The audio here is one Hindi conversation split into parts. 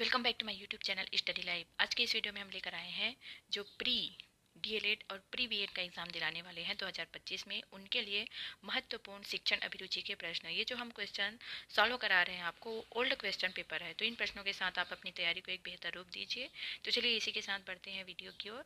Welcome back to my YouTube channel study live. आज के इस वीडियो में हम लेकर आए हैं जो प्री डीएलएड और प्री बीएड का एग्जाम दिलाने वाले हैं 2025 में, उनके लिए महत्वपूर्ण शिक्षण अभिरुचि के प्रश्न। ये जो हम क्वेश्चन सॉल्व करा रहे हैं आपको, ओल्ड क्वेश्चन पेपर है, तो इन प्रश्नों के साथ आप अपनी तैयारी को एक बेहतर रूप दीजिए। तो चलिए इसी के साथ बढ़ते हैं वीडियो की ओर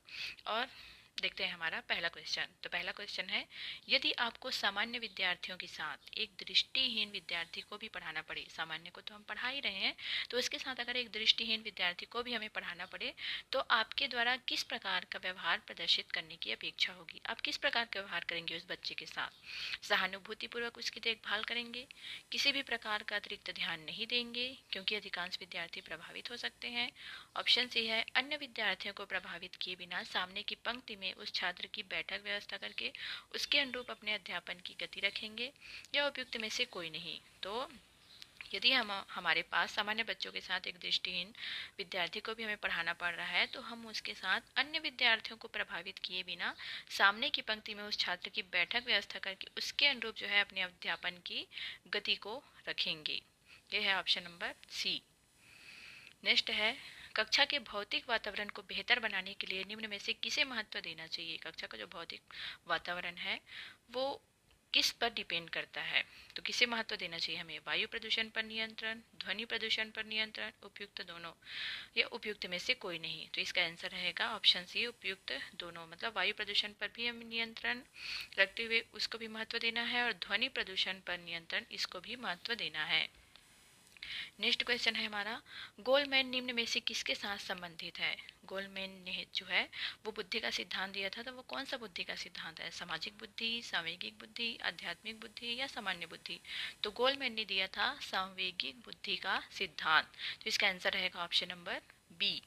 और देखते हैं हमारा पहला क्वेश्चन। तो पहला क्वेश्चन है, यदि आपको सामान्य विद्यार्थियों के साथ एक दृष्टिहीन विद्यार्थी को भी पढ़ाना पड़े, सामान्य को तो हम पढ़ा ही रहे हैं, तो इसके साथ अगर एक दृष्टिहीन विद्यार्थी को भी हमें पढ़ाना पड़े तो आपके द्वारा किस प्रकार का व्यवहार प्रदर्शित करने की अपेक्षा होगी। आप किस प्रकार का व्यवहार करेंगे उस बच्चे के साथ। सहानुभूतिपूर्वक उसकी देखभाल करेंगे, किसी भी प्रकार का अतिरिक्त ध्यान नहीं देंगे क्योंकि अधिकांश विद्यार्थी प्रभावित हो सकते हैं। ऑप्शन सी है, अन्य विद्यार्थियों को प्रभावित किए बिना सामने की पंक्ति में उस छात्र की बैठक व्यवस्था करके उसके अनुरूप अपने अध्यापन की गति रखेंगे, या उपयुक्त में से कोई नहीं। तो यदि हमारे पास सामान्य बच्चों के साथ एक दृष्टिहीन विद्यार्थी को भी हमें पढ़ाना पड़ रहा है, तो हम उसके साथ अन्य विद्यार्थियों को प्रभावित किए बिना सामने की पंक्ति में उस छात्र की बैठक व्यवस्था करके उसके अनुरूप जो है अपने अध्यापन की गति को रखेंगे। ये है ऑप्शन नंबर सी। नेक्स्ट है, कक्षा के भौतिक वातावरण को बेहतर बनाने के लिए निम्न में से किसे महत्व देना चाहिए। कक्षा का जो भौतिक वातावरण है वो किस पर डिपेंड करता है, तो किसे महत्व देना चाहिए हमें। वायु प्रदूषण पर नियंत्रण, ध्वनि प्रदूषण पर नियंत्रण, उपयुक्त दोनों, या उपयुक्त में से कोई नहीं। तो इसका आंसर रहेगा ऑप्शन सी, उपयुक्त दोनों। मतलब वायु प्रदूषण पर भी हमें नियंत्रण रखते हुए उसको भी महत्व देना है, और ध्वनि प्रदूषण पर नियंत्रण इसको भी महत्व देना है। नेक्स्ट क्वेश्चन है हमारा, गोलमैन निम्न में से किसके साथ संबंधित है। गोलमैन ने जो है वो बुद्धि का सिद्धांत दिया था, तो वो कौन सा बुद्धि का सिद्धांत है। सामाजिक बुद्धि, सांवेगिक बुद्धि, आध्यात्मिक बुद्धि, या सामान्य बुद्धि। तो गोलमैन ने दिया था सांवेगिक बुद्धि का सिद्धांत, तो इसका आंसर रहेगा option number B.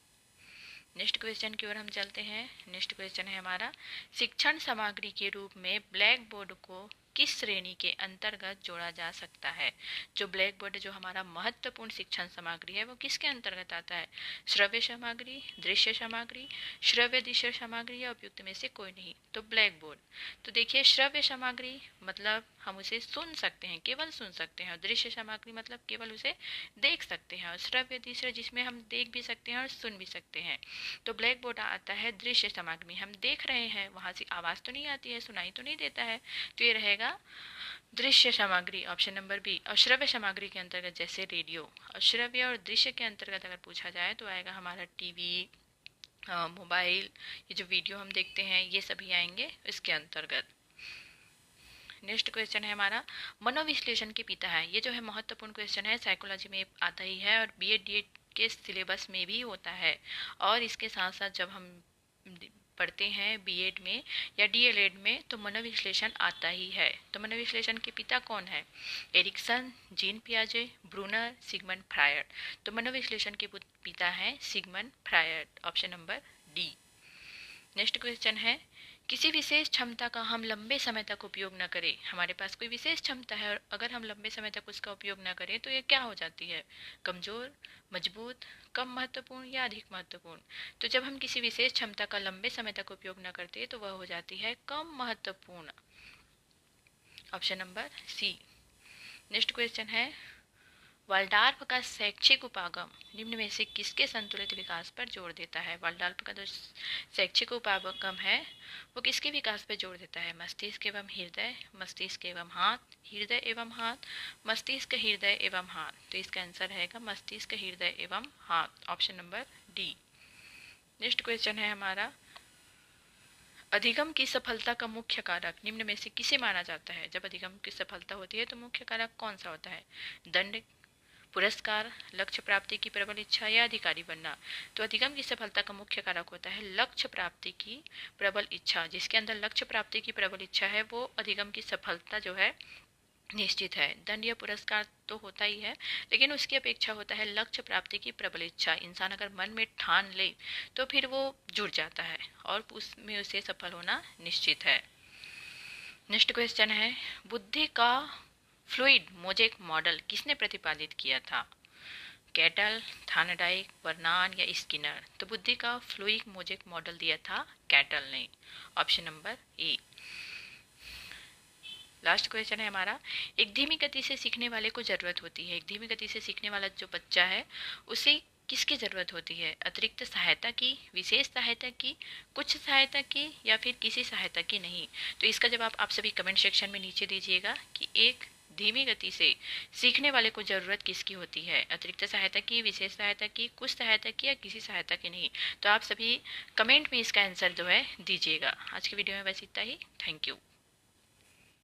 Next question की ओर हम चलते हैं। नेक्स्ट क्वेश्चन है हमारा, शिक्षण सामग्री के रूप में ब्लैक बोर्ड को किस श्रेणी के अंतर्गत जोड़ा जा सकता है। जो ब्लैक बोर्ड जो हमारा महत्वपूर्ण शिक्षण सामग्री है वो किसके अंतर्गत आता है। श्रव्य सामग्री, दृश्य सामग्री, श्रव्य दृश्य सामग्री, या उपयुक्त में से कोई नहीं। तो ब्लैक बोर्ड। तो देखिए, श्रव्य सामग्री मतलब हम उसे सुन सकते हैं, केवल सुन सकते हैं, और दृश्य सामग्री मतलब केवल उसे देख सकते हैं, और श्रव्य दृश्य जिसमें हम देख भी सकते हैं और सुन भी सकते हैं। तो ब्लैक बोर्ड आता है दृश्य सामग्री, हम देख रहे हैं, वहां से आवाज तो नहीं आती है, सुनाई तो नहीं देता है, तो ये रहेगा दृश्य सामग्री, ऑप्शन नंबर बी। और श्रव्य सामग्री के अंतर्गत जैसे रेडियो, और श्रव्य और दृश्य के अंतर्गत अगर पूछा जाए तो आएगा हमारा टीवी, मोबाइल, ये जो वीडियो हम देखते हैं ये सभी आएंगे इसके अंतर्गत। नेक्स्ट क्वेश्चन है हमारा, मनोविश्लेषण के पिता है। ये जो है महत्वपूर्ण क्वेश्चन है, साइकोलॉजी में आता ही है और बीएड डीएड के सिलेबस में भी होता है, और इसके साथ साथ जब हम पढ़ते हैं बीएड में या डीएलएड में तो मनोविश्लेषण आता ही है। तो मनोविश्लेषण के पिता कौन है। एरिक्सन, जीन पियाजे, ब्रूनर, सिगमंड फ्रायड। तो मनोविश्लेषण के पिता हैं Sigmund Freud, option number D. Next question है, किसी विशेष क्षमता का हम लंबे समय तक उपयोग न करें। हमारे पास कोई विशेष क्षमता है और अगर हम लंबे समय तक उसका उपयोग न करें तो ये क्या हो जाती है। कमजोर, मजबूत, कम महत्वपूर्ण, या अधिक महत्वपूर्ण। तो जब हम किसी विशेष क्षमता का लंबे समय तक उपयोग न करते तो वह हो जाती है कम महत्वपूर्ण, option number C. Next question है, वाल्डार्फ का शैक्षिक उपागम निम्न में से किसके संतुलित विकास पर जोर देता है। वाल्डार्फ का जो शैक्षिक उपागम है वो किसके विकास पर जोर देता है। मस्तिष्क एवं हृदय, मस्तिष्क एवं हाथ, हृदय एवं हाथ, मस्तिष्क, हृदय एवं हाथ। तो इसका आंसर रहेगा मस्तिष्क, हृदय एवं हाथ, option number D. Next question है हमारा, अधिगम की सफलता का मुख्य कारक निम्न में से किसे माना जाता है। जब अधिगम की सफलता होती है तो मुख्य कारक कौन सा होता है। दंड, पुरस्कार, लक्ष्य प्राप्ति की प्रबल इच्छा, या अधिकारी बनना। तो अधिगम की सफलता का मुख्य कारक होता है लक्ष्य प्राप्ति की प्रबल इच्छा। जिसके अंदर लक्ष्य प्राप्ति की प्रबल इच्छा है वो अधिगम की सफलता जो है निश्चित है। दंड या पुरस्कार तो होता ही है, लेकिन उसकी अपेक्षा होता है लक्ष्य प्राप्ति की प्रबल इच्छा। इंसान अगर मन में ठान ले तो फिर वो जुड़ जाता है और उसमें उसे सफल होना निश्चित है। नेक्स्ट क्वेश्चन है, बुद्धि का फ्लूइड मोजेक मॉडल किसने प्रतिपादित किया था। कैटल, थानडाइक, बर्नान, या स्किनर। तो बुद्धि का फ्लूइड मोजेक मॉडल दिया था कैटल ने, option number A. Last question है हमारा, एक धीमी गति से सीखने वाले को जरूरत होती है। एक धीमी गति से सीखने वाला जो बच्चा है उसे किसकी ज़रूरत होती है? अतिरिक्त सहायता की, विशेष सहायता की, कुछ सहायता की, या फिर किसी सहायता की नहीं? तो इसका जवाब आप सभी कमेंट सेक्शन में नीचे दीजिएगा कि एक धीमी गति से सीखने वाले को ज़रूरत किसकी होती है? अतिरिक्त सहायता की, विशेष सहायता की, कुछ सहायता की, या किसी सहायता की नहीं? तो आप सभी कमेंट में इसका आंसर जो है दीजिएगा। आज की वीडियो में बस इतना ही। Thank you.